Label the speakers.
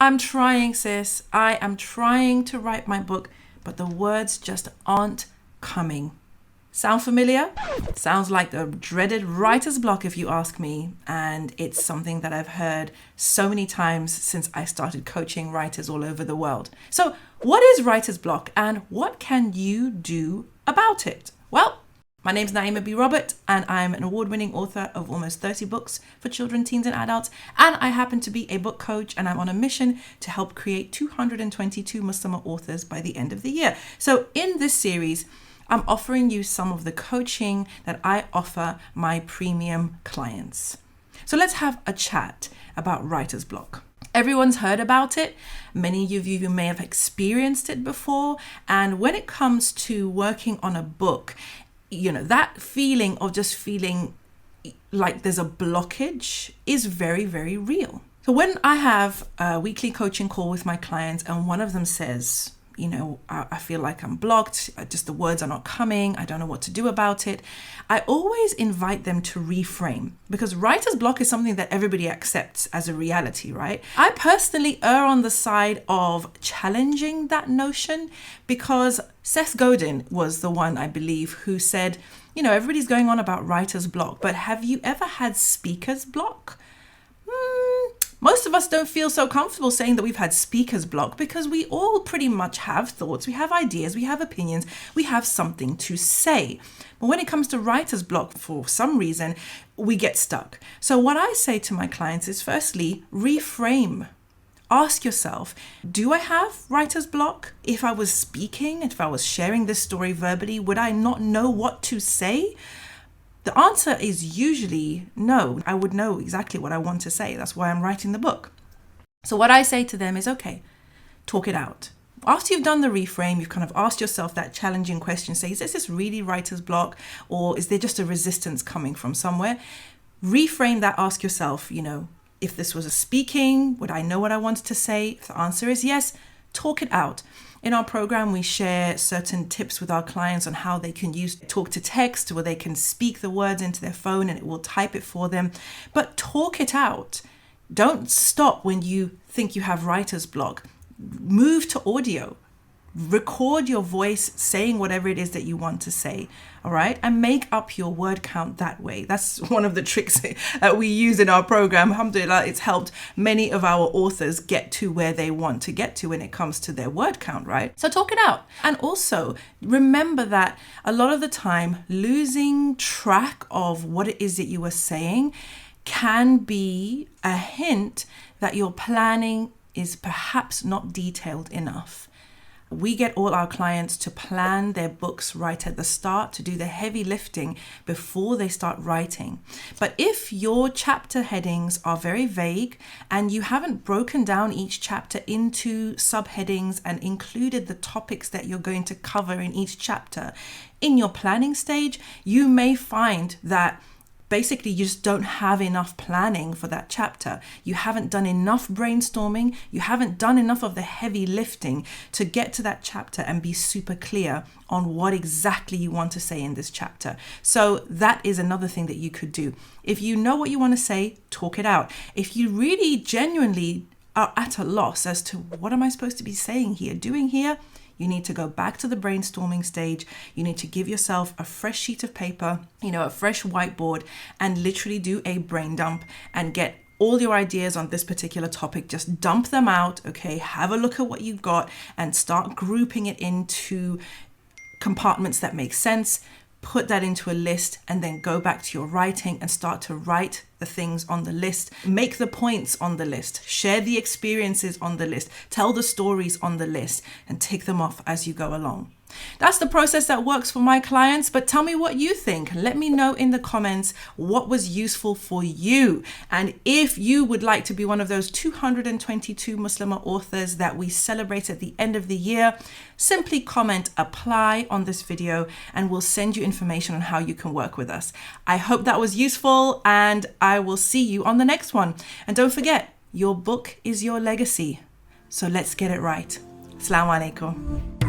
Speaker 1: I'm trying, sis. I am trying to write my book, but the words just aren't coming. Sound familiar? Sounds like the dreaded writer's block, if you ask me. And it's something that I've heard so many times since I started coaching writers all over the world. So what is writer's block and what can you do about it? Well, my name's Naima B. Robert, and I'm an award-winning author of almost 30 books for children, teens, and adults. And I happen to be a book coach, and I'm on a mission to help create 222 Muslim authors by the end of the year. So in this series, I'm offering you some of the coaching that I offer my premium clients. So let's have a chat about writer's block. Everyone's heard about it. Many of you may have experienced it before. And when it comes to working on a book, that feeling of just feeling like there's a blockage is very, very real. So when I have a weekly coaching call with my clients and one of them says, I feel like I'm blocked, just the words are not coming, I don't know what to do about it, I always invite them to reframe, because writer's block is something that everybody accepts as a reality, right? I personally err on the side of challenging that notion, because Seth Godin was the one, I believe, who said, everybody's going on about writer's block, but have you ever had speaker's block? Most of us don't feel so comfortable saying that we've had speaker's block, because we all pretty much have thoughts, we have ideas, we have opinions, we have something to say. But when it comes to writer's block, for some reason, we get stuck. So what I say to my clients is, firstly, reframe. Ask yourself, do I have writer's block? If I was speaking, if I was sharing this story verbally, would I not know what to say? The answer is usually no. I would know exactly what I want to say. That's why I'm writing the book. So what I say to them is, okay, talk it out. After you've done the reframe, you've kind of asked yourself that challenging question, say, is this really writer's block, or is there just a resistance coming from somewhere? Reframe that, ask yourself, if this was a speaking, would I know what I wanted to say? If the answer is yes, talk it out. In our program, we share certain tips with our clients on how they can use talk to text, where they can speak the words into their phone and it will type it for them. But talk it out. Don't stop when you think you have writer's block. Move to audio. Record your voice saying whatever it is that you want to say, all right? And make up your word count that way. That's one of the tricks that we use in our program. Alhamdulillah, it's helped many of our authors get to where they want to get to when it comes to their word count, right? So talk it out. And also remember that a lot of the time, losing track of what it is that you are saying can be a hint that your planning is perhaps not detailed enough. We get all our clients to plan their books right at the start, to do the heavy lifting before they start writing. But if your chapter headings are very vague and you haven't broken down each chapter into subheadings and included the topics that you're going to cover in each chapter, in your planning stage, you may find that basically you just don't have enough planning for that chapter. You haven't done enough brainstorming. You haven't done enough of the heavy lifting to get to that chapter and be super clear on what exactly you want to say in this chapter. So that is another thing that you could do. If you know what you want to say, talk it out. If you really genuinely are at a loss as to what am I supposed to be saying here, doing here, you need to go back to the brainstorming stage. You need to give yourself a fresh sheet of paper, a fresh whiteboard, and literally do a brain dump and get all your ideas on this particular topic. Just dump them out, okay? Have a look at what you've got and start grouping it into compartments that make sense. Put that into a list and then go back to your writing and start to write the things on the list. Make the points on the list. Share the experiences on the list. Tell the stories on the list and tick them off as you go along. That's the process that works for my clients, but tell me what you think. Let me know in the comments what was useful for you. And if you would like to be one of those 222 Muslim authors that we celebrate at the end of the year, simply comment apply on this video and we'll send you information on how you can work with us. I hope that was useful and I will see you on the next one. And don't forget, your book is your legacy. So let's get it right. Assalamu alaikum.